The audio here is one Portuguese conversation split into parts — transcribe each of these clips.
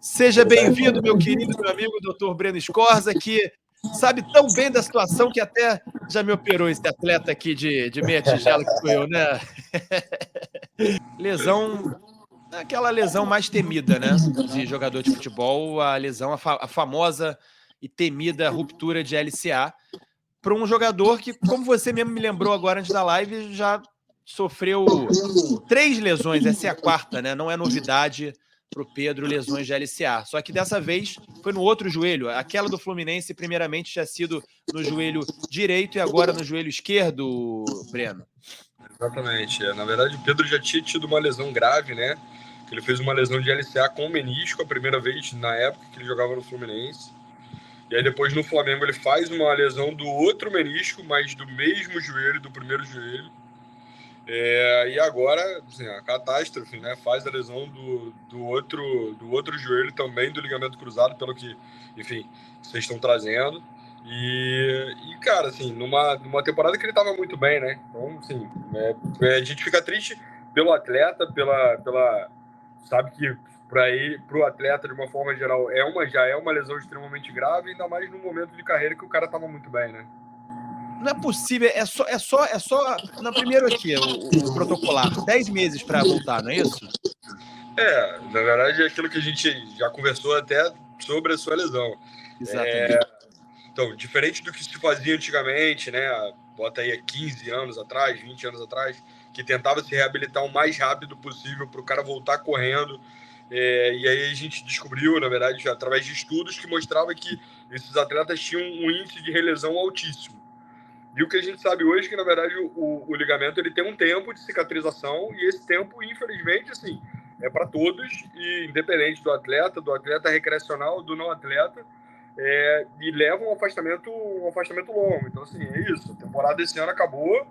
Seja bem-vindo, meu querido meu amigo Dr. Breno Scorza, que sabe tão bem da situação que até já me operou esse atleta aqui de meia tigela que sou eu, né? Lesão, aquela lesão mais temida, né? De jogador de futebol, a lesão, a famosa e temida ruptura de LCA, para um jogador que, como você mesmo me lembrou agora antes da live, já sofreu 3 lesões, essa é a quarta, né? Não é novidade para o Pedro, lesões de LCA. Só que dessa vez foi no outro joelho. Aquela do Fluminense, primeiramente, tinha sido no joelho direito e agora no joelho esquerdo, Breno. Exatamente. Na verdade, o Pedro já tinha tido uma lesão grave, né? Ele fez uma lesão de LCA com menisco a primeira vez na época que ele jogava no Fluminense. E aí depois no Flamengo ele faz uma lesão do outro menisco, mas do mesmo joelho, do primeiro joelho. E agora, assim, a catástrofe, né? Faz a lesão do outro joelho também, do ligamento cruzado, pelo que, enfim, vocês estão trazendo. E cara, assim, numa temporada que ele estava muito bem, né? Então, assim, a gente fica triste pelo atleta, sabe que para o atleta, de uma forma geral, já é uma lesão extremamente grave, ainda mais no momento de carreira que o cara estava muito bem, né? Não é possível, é só no primeiro aqui, o protocolar, 10 meses para voltar, não é isso? Na verdade é aquilo que a gente já conversou até sobre a sua lesão. Exatamente. Então, diferente do que se fazia antigamente, né? Bota aí há 15 anos atrás, 20 anos atrás, que tentava se reabilitar o mais rápido possível para o cara voltar correndo. E aí a gente descobriu, na verdade, através de estudos que mostrava que esses atletas tinham um índice de relesão altíssimo. E o que a gente sabe hoje é que, na verdade, o ligamento ele tem um tempo de cicatrização e esse tempo, infelizmente, assim, é para todos, e independente do atleta recreacional, do não atleta, e leva um afastamento longo. Então, assim, é isso. A temporada desse ano acabou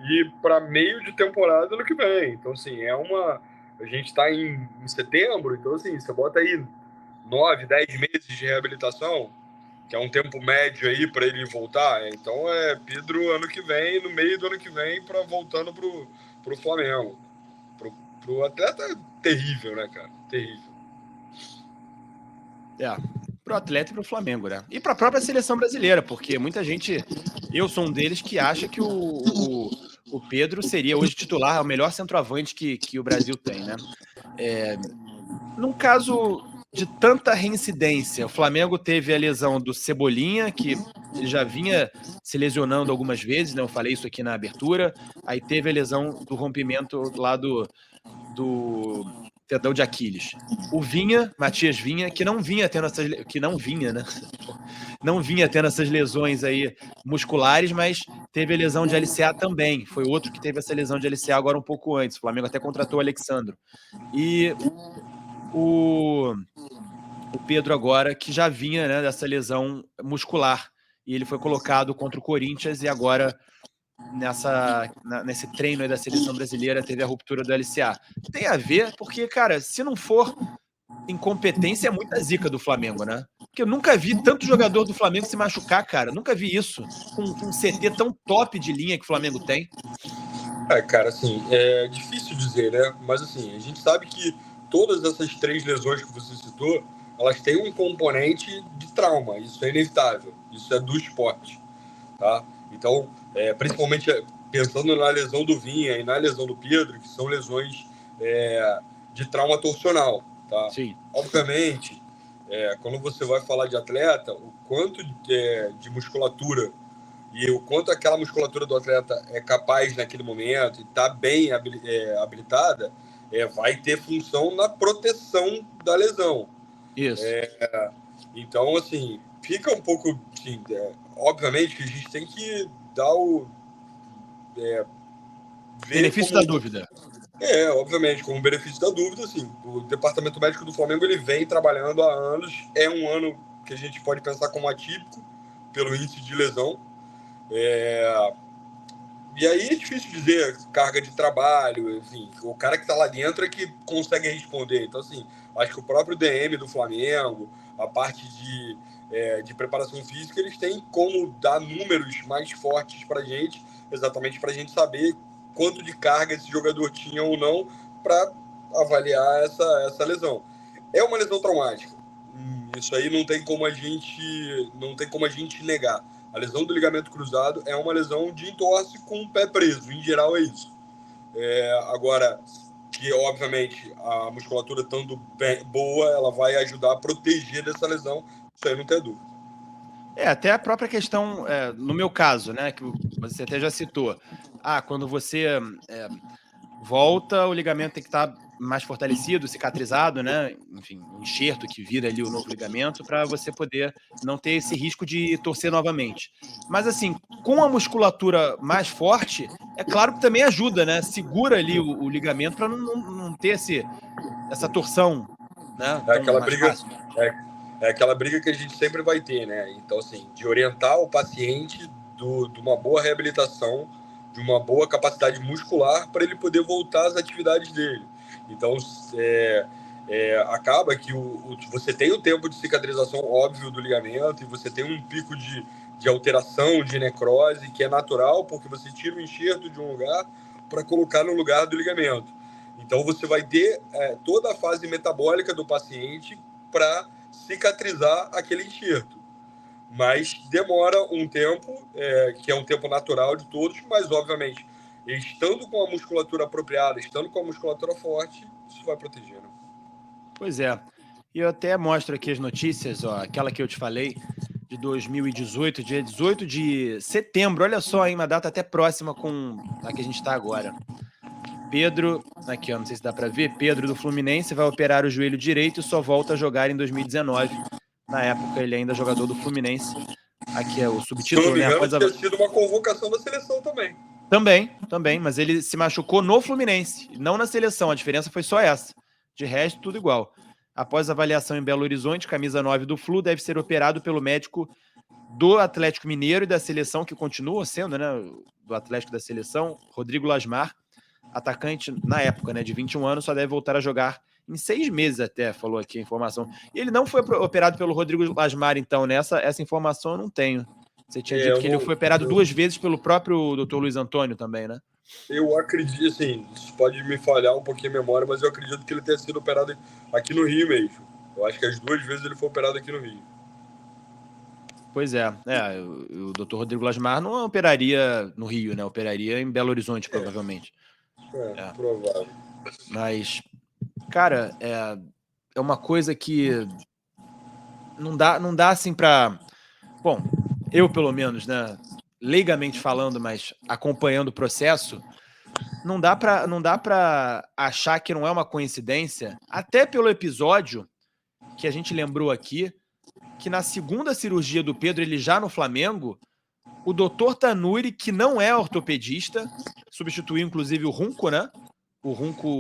e para meio de temporada ano que vem. Então, assim, a gente está em setembro, então, assim, você bota aí 9, 10 meses de reabilitação, que é um tempo médio aí para ele voltar. Então Pedro ano que vem, no meio do ano que vem, voltando pro Flamengo. Pro atleta é terrível, né, cara? Terrível. Pro atleta e pro Flamengo, né? E pra própria seleção brasileira, porque muita gente, eu sou um deles que acha que o Pedro seria hoje titular, o melhor centroavante que o Brasil tem, né? Num caso de tanta reincidência, o Flamengo teve a lesão do Cebolinha, que ele já vinha se lesionando algumas vezes, né? Eu falei isso aqui na abertura. Aí teve a lesão do rompimento lá do tendão de Aquiles. O Vinha, Matias Vinha, que não vinha tendo essas lesões aí musculares, mas teve a lesão de LCA também. Foi outro que teve essa lesão de LCA agora um pouco antes. O Flamengo até contratou o Alexandro. E o Pedro agora, que já vinha, né, dessa lesão muscular. E ele foi colocado contra o Corinthians e agora nesse treino aí da seleção brasileira teve a ruptura do LCA. Tem a ver, porque, cara, se não for incompetência, é muita zica do Flamengo, né? Porque eu nunca vi tanto jogador do Flamengo se machucar, cara. Nunca vi isso com um CT tão top de linha que o Flamengo tem. Cara, assim, é difícil dizer, né? Mas, assim, a gente sabe que todas essas 3 lesões que você citou, elas têm um componente de trauma. Isso é inevitável. Isso é do esporte, tá? Então, principalmente pensando na lesão do Vinha e na lesão do Pedro, que são lesões de trauma torcional, tá? Sim. Obviamente, quando você vai falar de atleta, o quanto de musculatura e o quanto aquela musculatura do atleta é capaz naquele momento e está bem habilitada, vai ter função na proteção da lesão. Isso. Então, assim, fica um pouco... Assim, obviamente que a gente tem que dar o... benefício da dúvida. Obviamente, como benefício da dúvida, assim, o departamento médico do Flamengo ele vem trabalhando há anos. É um ano que a gente pode pensar como atípico pelo índice de lesão. E aí é difícil dizer carga de trabalho, enfim, o cara que está lá dentro é que consegue responder. Então, assim, acho que o próprio DM do Flamengo, a parte de preparação física, eles têm como dar números mais fortes para a gente, exatamente para a gente saber quanto de carga esse jogador tinha ou não para avaliar essa lesão. É uma lesão traumática. Isso aí não tem como a gente negar. A lesão do ligamento cruzado é uma lesão de entorse com o pé preso. Em geral é isso. Agora, que obviamente a musculatura estando boa, ela vai ajudar a proteger dessa lesão. Isso aí não tem dúvida. Até a própria questão, no meu caso, né, que você até já citou. Quando você volta, o ligamento tem que estar mais fortalecido, cicatrizado, né? Enfim, um enxerto que vira ali o novo ligamento para você poder não ter esse risco de torcer novamente. Mas assim, com a musculatura mais forte, é claro que também ajuda, né? Segura ali o ligamento para não ter essa torção, né? É Tão aquela mais briga, fácil. é aquela briga que a gente sempre vai ter, né? Então, assim, de orientar o paciente de uma boa reabilitação, de uma boa capacidade muscular para ele poder voltar às atividades dele. Então, acaba que você tem o tempo de cicatrização óbvio do ligamento e você tem um pico de alteração, de necrose, que é natural, porque você tira o enxerto de um lugar para colocar no lugar do ligamento. Então, você vai ter toda a fase metabólica do paciente para cicatrizar aquele enxerto. Mas demora um tempo, que é um tempo natural de todos, mas, obviamente, estando com a musculatura apropriada, estando com a musculatura forte, isso vai protegendo. Pois é. E eu até mostro aqui as notícias, ó, aquela que eu te falei, de 2018, dia 18 de setembro. Olha só, hein, uma data até próxima com a que a gente está agora. Pedro, aqui ó, não sei se dá para ver, Pedro do Fluminense vai operar o joelho direito e só volta a jogar em 2019. Na época ele ainda é jogador do Fluminense. Aqui é o Se eu não subtítulo, me né? engano, Após a... tinha sido uma convocação da seleção também. Também, mas ele se machucou no Fluminense, não na seleção. A diferença foi só essa. De resto, tudo igual. Após avaliação em Belo Horizonte, camisa 9 do Flu deve ser operado pelo médico do Atlético Mineiro e da seleção, que continua sendo, né, do Atlético da seleção, Rodrigo Lasmar, atacante na época, né, de 21 anos, só deve voltar a jogar em 6 meses até, falou aqui a informação. E ele não foi operado pelo Rodrigo Lasmar, então, né? Essa informação eu não tenho. Você tinha dito que ele foi operado 2 vezes pelo próprio Dr. Luiz Antônio também, né? Eu acredito, assim, isso pode me falhar um pouquinho a memória, mas eu acredito que ele tenha sido operado aqui no Rio mesmo. Eu acho que as 2 vezes ele foi operado aqui no Rio. Pois é, o Dr. Rodrigo Lasmar não operaria no Rio, né? Operaria em Belo Horizonte, provavelmente. Provável. Mas, cara, é uma coisa que não dá assim pra... Bom, eu pelo menos, né, leigamente falando, mas acompanhando o processo, não dá pra achar que não é uma coincidência, até pelo episódio que a gente lembrou aqui, que na segunda cirurgia do Pedro, ele já no Flamengo, o doutor Tanuri, que não é ortopedista, substituiu inclusive o Runco, né? O Runco...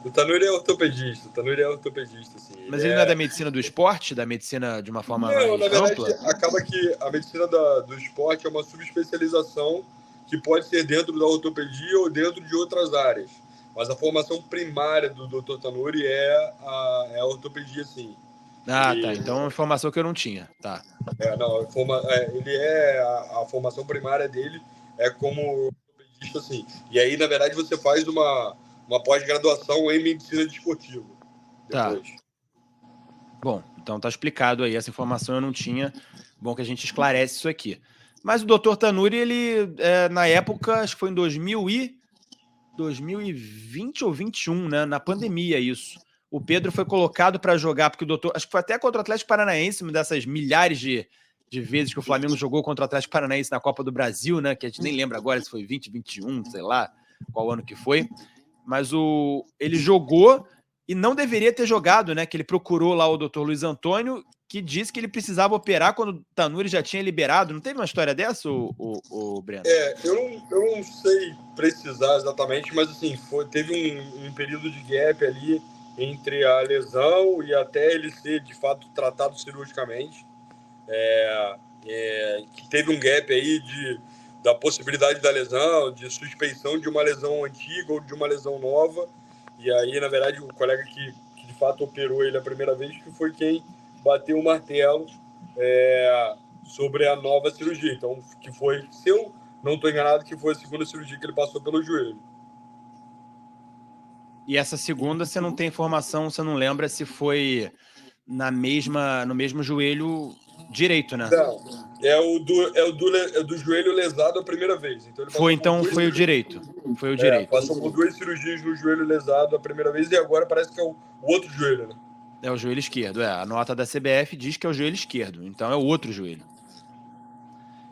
O Tanuri é ortopedista. O Tanuri é ortopedista, assim. Mas ele não é da medicina do esporte, da medicina de uma forma Não, na mais verdade, ampla? acaba que a medicina do esporte é uma subespecialização que pode ser dentro da ortopedia ou dentro de outras áreas. Mas a formação primária do Dr. Tanuri é a ortopedia, sim. Tá. Então é uma informação que eu não tinha. Tá. A formação primária dele é como ortopedista, sim. E aí, na verdade, você faz uma pós-graduação em medicina desportiva. Depois. Tá. Bom, então tá explicado aí. Essa informação eu não tinha. Bom que a gente esclarece isso aqui. Mas o Dr. Tanuri, ele, na época, acho que foi em 2020 ou 21, né? Na pandemia, isso. O Pedro foi colocado para jogar, porque o doutor... Acho que foi até contra o Atlético Paranaense, uma dessas milhares de vezes que o Flamengo jogou contra o Atlético Paranaense na Copa do Brasil, né? Que a gente nem lembra agora se foi 2021, sei lá qual ano que foi. Mas ele jogou e não deveria ter jogado, né? Que ele procurou lá o Dr. Luiz Antônio, que disse que ele precisava operar quando o Tanuri já tinha liberado. Não teve uma história dessa, o Breno? Eu não sei precisar exatamente, mas assim, teve um período de gap ali entre a lesão e até ele ser de fato tratado cirurgicamente. Que teve um gap aí da possibilidade da lesão, de suspeição de uma lesão antiga ou de uma lesão nova. E aí, na verdade, o colega que de fato operou ele a primeira vez que foi quem bateu o martelo sobre a nova cirurgia. Então, que foi, se eu não estou enganado, que foi a segunda cirurgia que ele passou pelo joelho. E essa segunda, você não tem informação, você não lembra se foi no mesmo joelho direito, né? Não, é o do joelho lesado a primeira vez. Então ele Foi, passou por então, duas foi o cirurgias. direito. Foi o direito. Passou por 2 cirurgias no joelho lesado a primeira vez e agora parece que é o outro joelho, né? É o joelho esquerdo, A nota da CBF diz que é o joelho esquerdo, então é o outro joelho.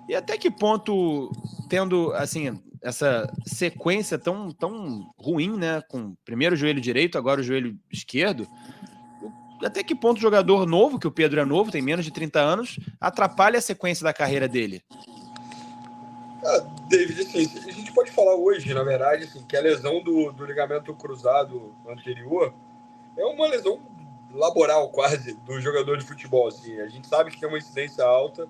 E até que ponto, tendo, assim, essa sequência tão ruim, né? Com primeiro o joelho direito, agora o joelho esquerdo, até que ponto o jogador novo, que o Pedro é novo, tem menos de 30 anos, atrapalha a sequência da carreira dele? David, assim, a gente pode falar hoje, na verdade, assim, que a lesão do ligamento cruzado anterior é uma lesão laboral quase do jogador de futebol. Assim. A gente sabe que tem uma incidência alta.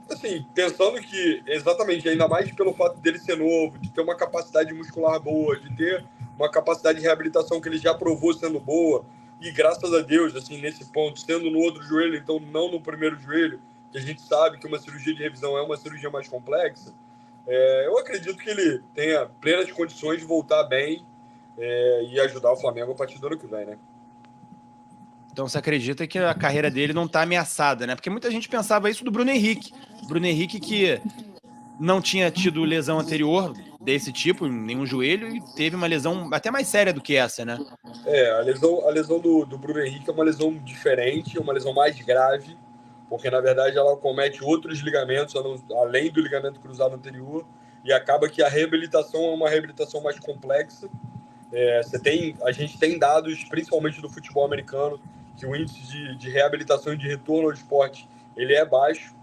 Assim, pensando que, exatamente, ainda mais pelo fato dele ser novo, de ter uma capacidade muscular boa, de ter uma capacidade de reabilitação que ele já provou sendo boa, e graças a Deus, assim, nesse ponto, sendo no outro joelho, então não no primeiro joelho, que a gente sabe que uma cirurgia de revisão é uma cirurgia mais complexa, eu acredito que ele tenha plenas condições de voltar bem e ajudar o Flamengo a partir do ano que vem, né? Então você acredita que a carreira dele não está ameaçada, né? Porque muita gente pensava isso do Bruno Henrique. Bruno Henrique que não tinha tido lesão anterior desse tipo, em nenhum joelho, e teve uma lesão até mais séria do que essa, né? A lesão do Bruno Henrique é uma lesão diferente, é uma lesão mais grave, porque na verdade ela comete outros ligamentos, além do ligamento cruzado anterior, e acaba que a reabilitação é uma reabilitação mais complexa. A gente tem dados, principalmente do futebol americano, que o índice de reabilitação e de retorno ao esporte ele é baixo.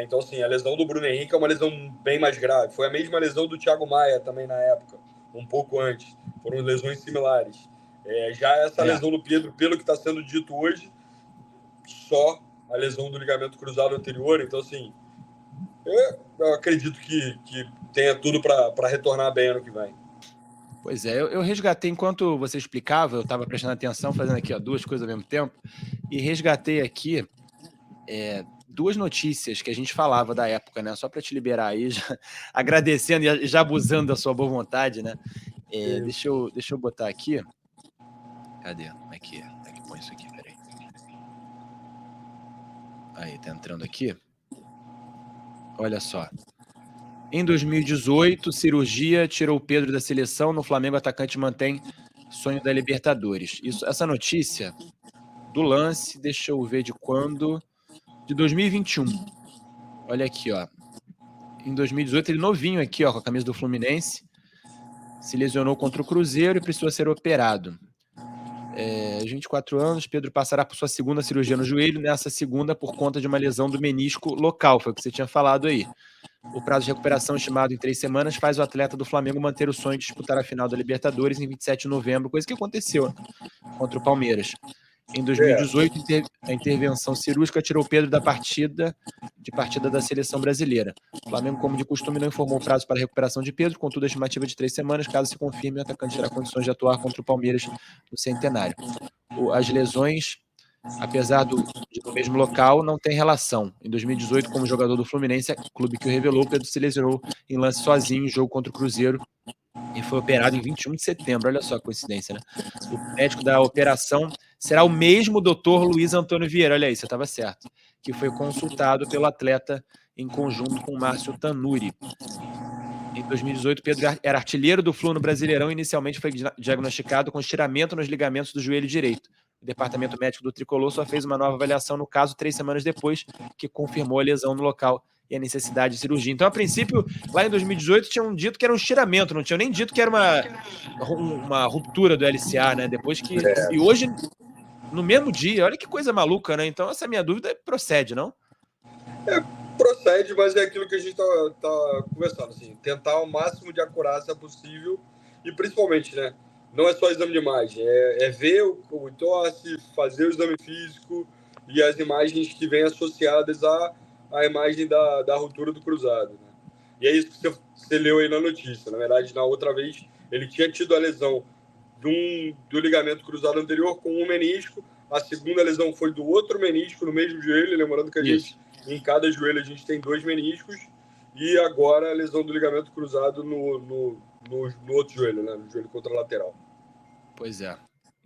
Então, assim, a lesão do Bruno Henrique é uma lesão bem mais grave. Foi a mesma lesão do Thiago Maia também na época, um pouco antes. Foram lesões similares. Já essa lesão do Pedro, pelo que está sendo dito hoje, só a lesão do ligamento cruzado anterior. Então, assim, eu acredito que tenha tudo para retornar bem ano que vem. Pois é, eu resgatei, enquanto você explicava, eu estava prestando atenção, fazendo aqui duas coisas ao mesmo tempo, e resgatei aqui duas notícias que a gente falava da época, né? Só para te liberar aí, já, agradecendo e já abusando da sua boa vontade, né? Deixa eu botar aqui. Cadê? Como é que põe isso aqui? Peraí. Aí, tá entrando aqui. Olha só. Em 2018, cirurgia tirou o Pedro da seleção. No Flamengo, o atacante mantém sonho da Libertadores. Essa notícia do Lance, deixa eu ver de quando. De 2021. Olha aqui, ó. Em 2018, ele novinho aqui, ó, com a camisa do Fluminense. Se lesionou contra o Cruzeiro e precisou ser operado. 24 anos, Pedro passará por sua segunda cirurgia no joelho, nessa segunda por conta de uma lesão do menisco local, foi o que você tinha falado aí. O prazo de recuperação estimado em 3 semanas faz o atleta do Flamengo manter o sonho de disputar a final da Libertadores em 27 de novembro, coisa que aconteceu contra o Palmeiras. Em 2018, a intervenção cirúrgica tirou Pedro da partida da seleção brasileira. O Flamengo, como de costume, não informou o prazo para a recuperação de Pedro, contudo, a estimativa de 3 semanas. Caso se confirme, o atacante terá condições de atuar contra o Palmeiras no Centenário. As lesões, apesar no mesmo local, não têm relação. Em 2018, como jogador do Fluminense, clube que o revelou, Pedro se lesionou em lance sozinho em jogo contra o Cruzeiro e foi operado em 21 de setembro. Olha só a coincidência, né? O médico da operação será o mesmo doutor Luiz Antônio Vieira, olha aí, você estava certo, que foi consultado pelo atleta em conjunto com Márcio Tanuri. Em 2018, Pedro era artilheiro do Flu no Brasileirão e inicialmente foi diagnosticado com estiramento nos ligamentos do joelho direito. O departamento médico do Tricolor só fez uma nova avaliação no caso 3 semanas depois, que confirmou a lesão no local e a necessidade de cirurgia. Então, a princípio, lá em 2018, tinham dito que era um estiramento, não tinham nem dito que era uma ruptura do LCA, né? Depois que... E hoje, no mesmo dia, olha que coisa maluca, né? Então, essa minha dúvida procede, não? Procede, mas é aquilo que a gente tá conversando, assim, tentar o máximo de acurácia possível e principalmente, né, não é só exame de imagem, é ver o entorse, fazer o exame físico e as imagens que vêm associadas à imagem da ruptura do cruzado, né? E é isso que você leu aí na notícia. Na verdade, na outra vez, ele tinha tido a lesão do ligamento cruzado anterior com um menisco, a segunda lesão foi do outro menisco no mesmo joelho, lembrando que a gente... Em cada joelho a gente tem 2 meniscos e agora a lesão do ligamento cruzado no outro joelho, né? No joelho contralateral. Pois é.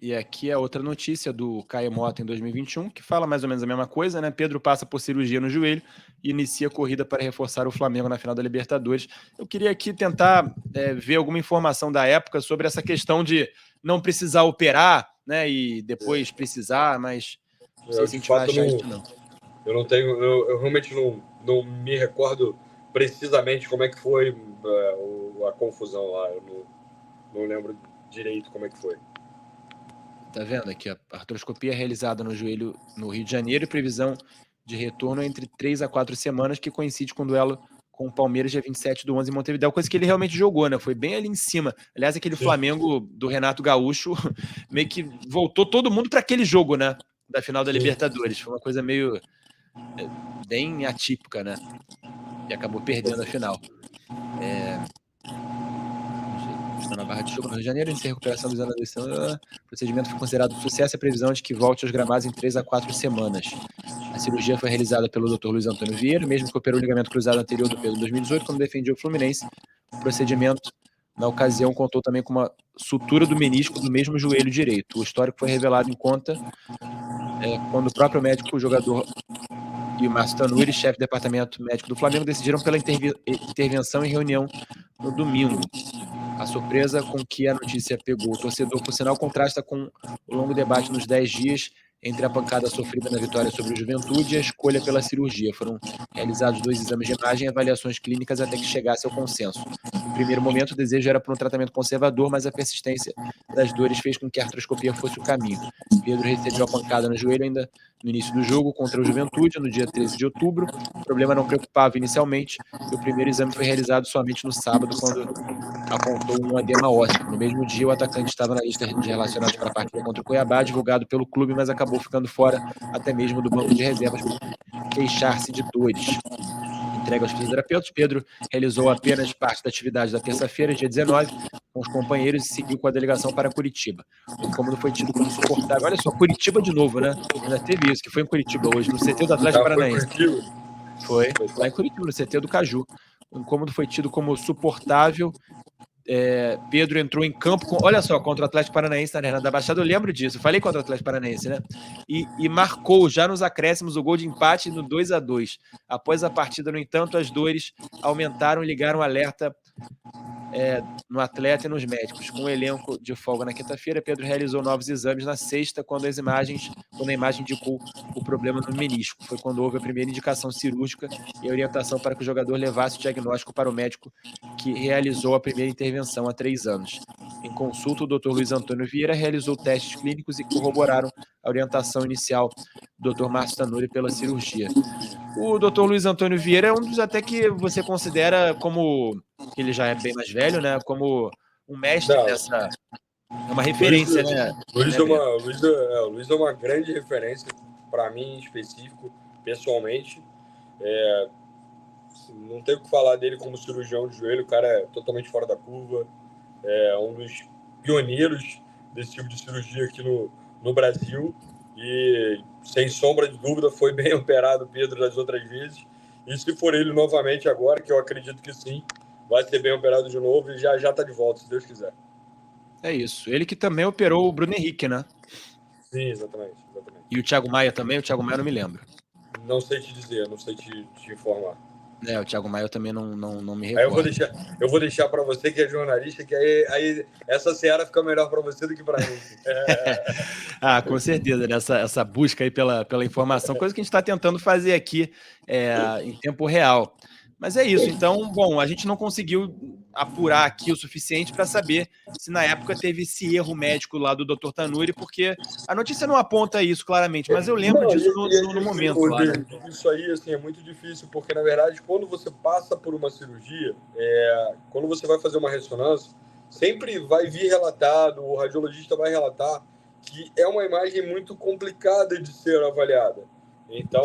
E aqui é outra notícia do Caio Mota em 2021, que fala mais ou menos a mesma coisa, né? Pedro passa por cirurgia no joelho e inicia a corrida para reforçar o Flamengo na final da Libertadores. Eu queria aqui tentar ver alguma informação da época sobre essa questão de não precisar operar, né? E depois precisar, mas não sei se a gente vai achar isso, não. Eu realmente não me recordo precisamente como é que foi a confusão lá. Eu não lembro direito como é que foi. Tá vendo aqui, a artroscopia realizada no joelho no Rio de Janeiro e previsão de retorno entre 3 a 4 semanas, que coincide com o duelo com o Palmeiras dia 27/11 em Montevidéu, coisa que ele realmente jogou, né? Foi bem ali em cima. Aliás, aquele Sim. Flamengo do Renato Gaúcho meio que voltou todo mundo para aquele jogo, né? Da final da Libertadores. Foi uma coisa meio bem atípica, né? E acabou perdendo a final. Na Barra de Chuva, no Rio de Janeiro, em recuperação dos anos da eleição. O procedimento foi considerado um sucesso e a previsão de que volte aos gramados em 3 a 4 semanas. A cirurgia foi realizada pelo Dr. Luiz Antônio Vieira, mesmo que operou o ligamento cruzado anterior do Pedro em 2018, quando defendia o Fluminense. O procedimento, na ocasião, contou também com uma sutura do menisco do mesmo joelho direito. O histórico foi revelado em conta quando o próprio médico, o jogador e o Márcio Tanuri, chefe do departamento médico do Flamengo, decidiram pela intervenção em reunião no domingo. A surpresa com que a notícia pegou o torcedor, por sinal, contrasta com o longo debate nos 10 dias entre a pancada sofrida na vitória sobre o Juventude e a escolha pela cirurgia. Foram realizados 2 exames de imagem e avaliações clínicas até que chegasse ao consenso. No primeiro momento, o desejo era por um tratamento conservador, mas a persistência das dores fez com que a artroscopia fosse o caminho. Pedro recebeu a pancada no joelho ainda no início do jogo contra o Juventude, no dia 13 de outubro. O problema não preocupava inicialmente e o primeiro exame foi realizado somente no sábado, quando apontou um edema ósseo. No mesmo dia, o atacante estava na lista de relacionados para a partida contra o Cuiabá, divulgado pelo clube, mas acabou ficando fora até mesmo do banco de reservas por queixar-se de dores. Entregue aos fisioterapeutas, Pedro realizou apenas parte da atividade da terça-feira, dia 19, com os companheiros e seguiu com a delegação para Curitiba. O incômodo foi tido como suportável. Olha só, Curitiba de novo, né? Ainda teve isso, que foi em Curitiba hoje, no CT do Atlético Paranaense. Foi lá em Curitiba, no CT do Caju. O incômodo foi tido como suportável. Pedro entrou em campo, olha só, contra o Atlético Paranaense na Arena da Baixada, eu lembro disso, eu falei contra o Atlético Paranaense, né? E marcou já nos acréscimos o gol de empate no 2-2. Após a partida, no entanto, as dores aumentaram e ligaram alerta no atleta e nos médicos. Com o elenco de folga na quinta-feira, Pedro realizou novos exames na sexta, quando a imagem indicou o problema no menisco. Foi quando houve a primeira indicação cirúrgica e a orientação para que o jogador levasse o diagnóstico para o médico que realizou a primeira intervenção há 3 anos. Em consulta, o Dr. Luiz Antônio Vieira realizou testes clínicos e corroboraram a orientação inicial do Dr. Márcio Tanuri pela cirurgia. O Dr. Luiz Antônio Vieira é um dos até que você considera como, que ele já é bem mais velho, né? Como um mestre nessa... É uma referência, né? O Luiz é uma grande referência para mim, em específico, pessoalmente. Não tenho o que falar dele como cirurgião de joelho, o cara é totalmente fora da curva, é um dos pioneiros desse tipo de cirurgia aqui no Brasil e, sem sombra de dúvida, foi bem operado o Pedro das outras vezes, e se for ele novamente agora, que eu acredito que sim, vai ser bem operado de novo e já está de volta, se Deus quiser. É isso, ele que também operou o Bruno Henrique, né? Sim, exatamente. E o Thiago Maia também? O Thiago Maia não me lembro. Não sei te dizer, não sei te informar. O Thiago Maia eu também não me recordo. Aí eu vou deixar para você que é jornalista, que aí essa seara fica melhor para você do que para mim. Com certeza, né? Essa busca aí pela informação, coisa que a gente está tentando fazer aqui em tempo real. Mas é isso, então, bom, a gente não conseguiu apurar aqui o suficiente para saber se na época teve esse erro médico lá do Dr. Tanuri, porque a notícia não aponta isso claramente, mas eu lembro disso no momento lá, né? Isso aí, assim, é muito difícil, porque, na verdade, quando você passa por uma cirurgia, quando você vai fazer uma ressonância, sempre vai vir relatado, o radiologista vai relatar que é uma imagem muito complicada de ser avaliada. Então,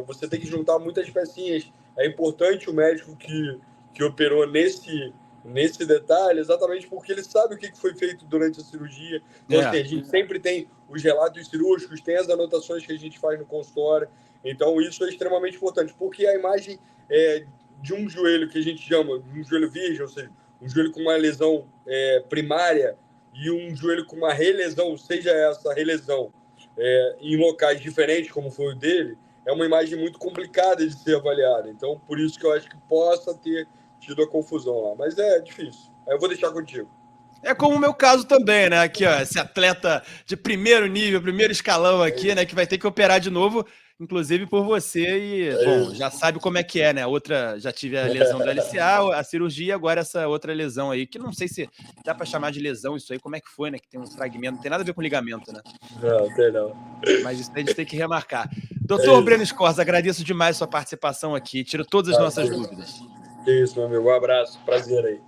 você tem que juntar muitas pecinhas. É importante o médico que operou nesse detalhe, exatamente porque ele sabe o que foi feito durante a cirurgia. Então, assim, a gente sempre tem os relatos cirúrgicos, tem as anotações que a gente faz no consultório. Então, isso é extremamente importante, porque a imagem de um joelho que a gente chama de um joelho virgem, ou seja, um joelho com uma lesão primária e um joelho com uma relesão, seja essa relesão em locais diferentes, como foi o dele, é uma imagem muito complicada de ser avaliada. Então, por isso que eu acho que possa ter tido a confusão lá. Mas é difícil. Aí eu vou deixar contigo. É como o meu caso também, né? Aqui, ó, esse atleta de primeiro nível, primeiro escalão aqui, né? Que vai ter que operar de novo, inclusive por você. E, bom, já sabe como é que é, né? Outra, já tive a lesão do LCA, a cirurgia, agora essa outra lesão aí, que não sei se dá para chamar de lesão isso aí, como é que foi, né? Que tem um fragmento, não tem nada a ver com ligamento, né? Não, tem não. Mas isso a gente tem que remarcar. Doutor Breno Scorza, agradeço demais a sua participação aqui, tiro todas as nossas dúvidas. Isso, meu amigo. Um abraço. Prazer aí.